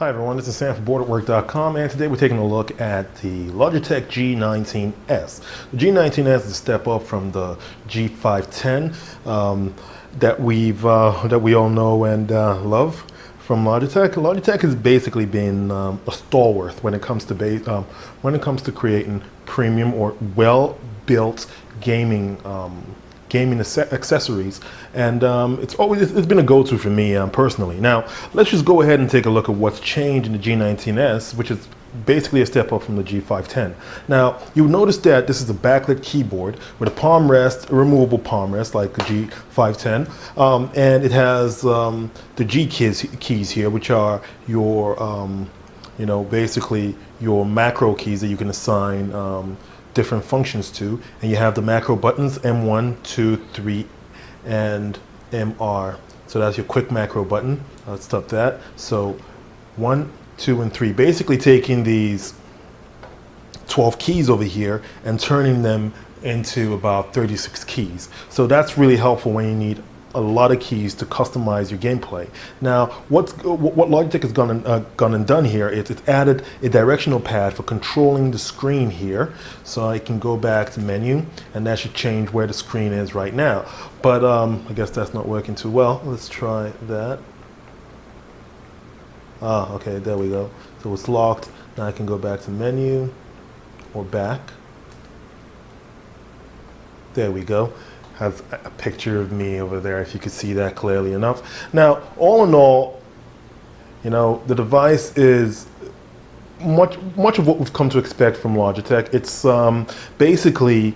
Hi everyone, this is Sam from Booredatwork.com, and today we're taking a look at the Logitech G19s. The G19s is a step up from the G510 that we all know and love from Logitech. Logitech has basically been a stalwart when it comes to creating premium or well-built gaming accessories, and it's been a go-to for me personally. Now let's just go ahead and take a look at what's changed in the G19s, which is basically a step up from the G510. Now you'll notice that this is a backlit keyboard with a palm rest, a removable palm rest like the G510, and it has the G keys here, which are your basically your macro keys that you can assign different functions to, and you have the macro buttons M1, 2, 3, and MR. So that's your quick macro button. Let's stop that. So 1, 2, and 3, basically taking these 12 keys over here and turning them into about 36 keys. So that's really helpful when you need a lot of keys to customize your gameplay. Now, what Logitech has gone and done here is it's added a directional pad for controlling the screen here. So I can go back to menu, and that should change where the screen is right now. But I guess that's not working too well. Let's try that. Okay, there we go. So it's locked. Now I can go back to menu or back. There we go. Have a picture of me over there if you could see that clearly enough. Now, all in all, the device is much of what we've come to expect from Logitech. It's basically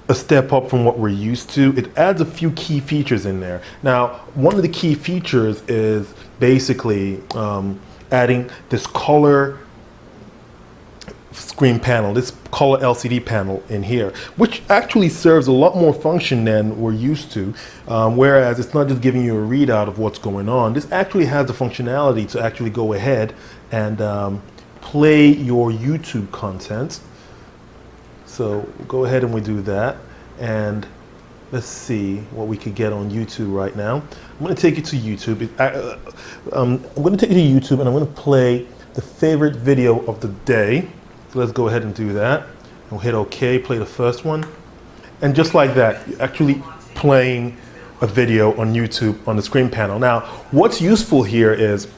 a step up from what we're used to. It adds a few key features in there. Now, one of the key features is basically adding this color screen panel, this color LCD panel in here, which actually serves a lot more function than we're used to, whereas it's not just giving you a readout of what's going on. This actually has the functionality to actually go ahead and play your YouTube content. So go ahead and we do that, and let's see what we could get on YouTube right now. I'm going to take you to YouTube. I'm going to take you to YouTube, and I'm going to play the favorite video of the day. So let's go ahead and do that. We'll hit OK, play the first one. And just like that, you're actually playing a video on YouTube on the screen panel. Now, what's useful here is,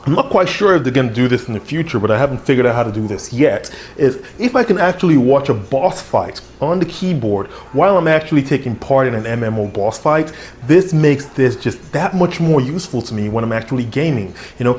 I'm not quite sure if they're going to do this in the future, but I haven't figured out how to do this yet, is if I can actually watch a boss fight on the keyboard while I'm actually taking part in an MMO boss fight, this makes this just that much more useful to me when I'm actually gaming.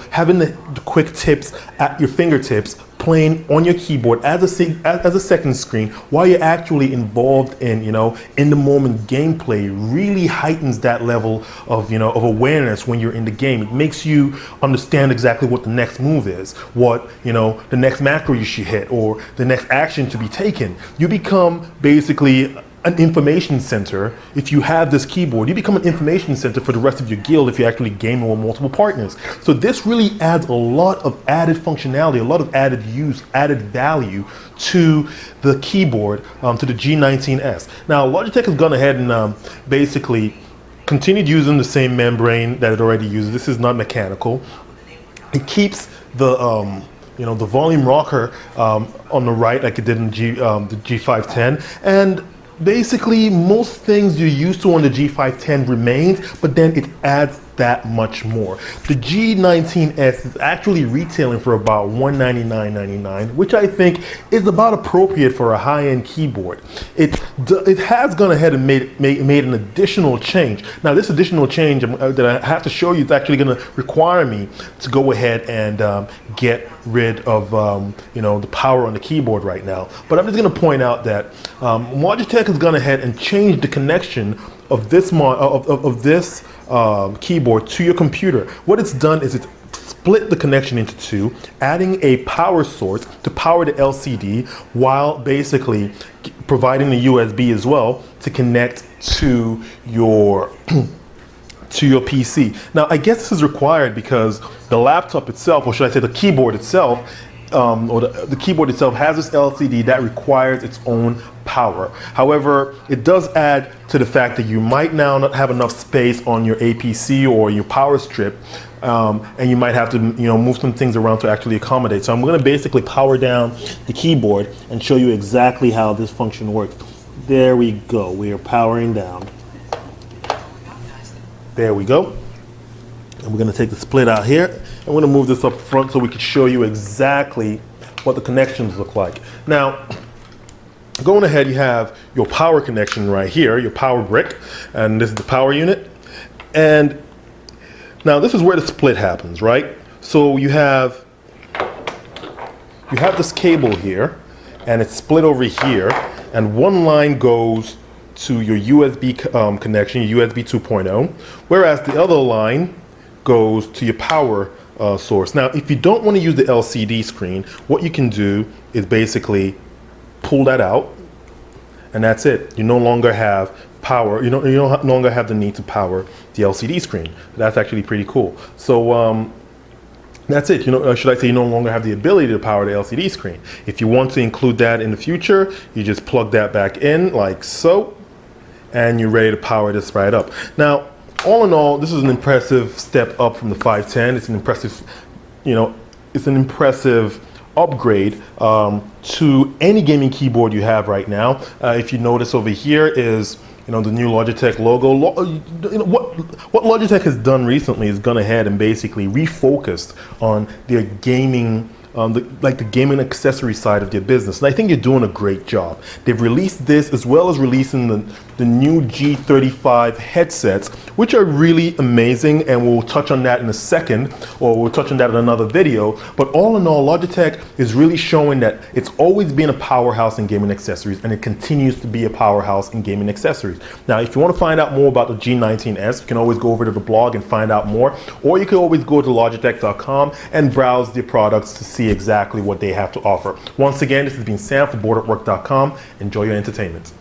Having the quick tips at your fingertips, playing on your keyboard as a second screen while you're actually involved in in the moment gameplay really heightens that level of of awareness when you're in the game. It makes you understand exactly what the next move is, what the next macro you should hit, or the next action to be taken. You become basically an information center. If you have this keyboard, you become an information center for the rest of your guild if you're actually gaming with multiple partners. So this really adds a lot of added functionality, a lot of added use, added value to the keyboard, to the G19s. Now, Logitech has gone ahead and basically continued using the same membrane that it already uses. This is not mechanical. It keeps the the volume rocker on the right like it did in the G510, and basically most things you're used to on the G510 remains, but then it adds that much more. The G19s is actually retailing for about $199.99, which I think is about appropriate for a high-end keyboard. It has gone ahead and made an additional change. Now, this additional change that I have to show you is actually going to require me to go ahead and get rid of the power on the keyboard right now. But I'm just going to point out that Logitech has gone ahead and changed the connection of this keyboard to your computer. What it's done is it's split the connection into two, adding a power source to power the LCD while basically providing the USB as well to connect to your PC. Now, I guess this is required because the laptop itself, or should I say the keyboard itself, or the keyboard itself has this LCD that requires its own power. However, it does add to the fact that you might now not have enough space on your APC or your power strip, and you might have to move some things around to actually accommodate. So I'm going to basically power down the keyboard and show you exactly how this function works. There we go. We are powering down. There we go. And we're going to take the split out here. I'm going to move this up front so we can show you exactly what the connections look like. Now, going ahead, you have your power connection right here, your power brick, and this is the power unit. And now this is where the split happens, right? So you have this cable here, and it's split over here, and one line goes to your USB connection, your USB 2.0, whereas the other line goes to your power source. Now, if you don't want to use the LCD screen, what you can do is basically pull that out, and that's it. You no longer have power. You no longer have the need to power the LCD screen. That's actually pretty cool. So that's it. Should I say you no longer have the ability to power the LCD screen. If you want to include that in the future, you just plug that back in like so, and you're ready to power this right up. Now, all in all, this is an impressive step up from the 510. It's an impressive, it's an impressive upgrade to any gaming keyboard you have right now. If you notice over here is the new Logitech logo. What Logitech has done recently is gone ahead and basically refocused on their gaming, the gaming accessory side of their business. And I think you're doing a great job. They've released this as well as releasing the new G35 headsets, which are really amazing, and we'll touch on that in a second, or we'll touch on that in another video. But all in all, Logitech is really showing that it's always been a powerhouse in gaming accessories, and it continues to be a powerhouse in gaming accessories. Now, if you want to find out more about the G19s, you can always go over to the blog and find out more, or you can always go to Logitech.com and browse their products to see exactly what they have to offer. Once again, this has been Sam from Booredatwork.com. Enjoy your entertainment.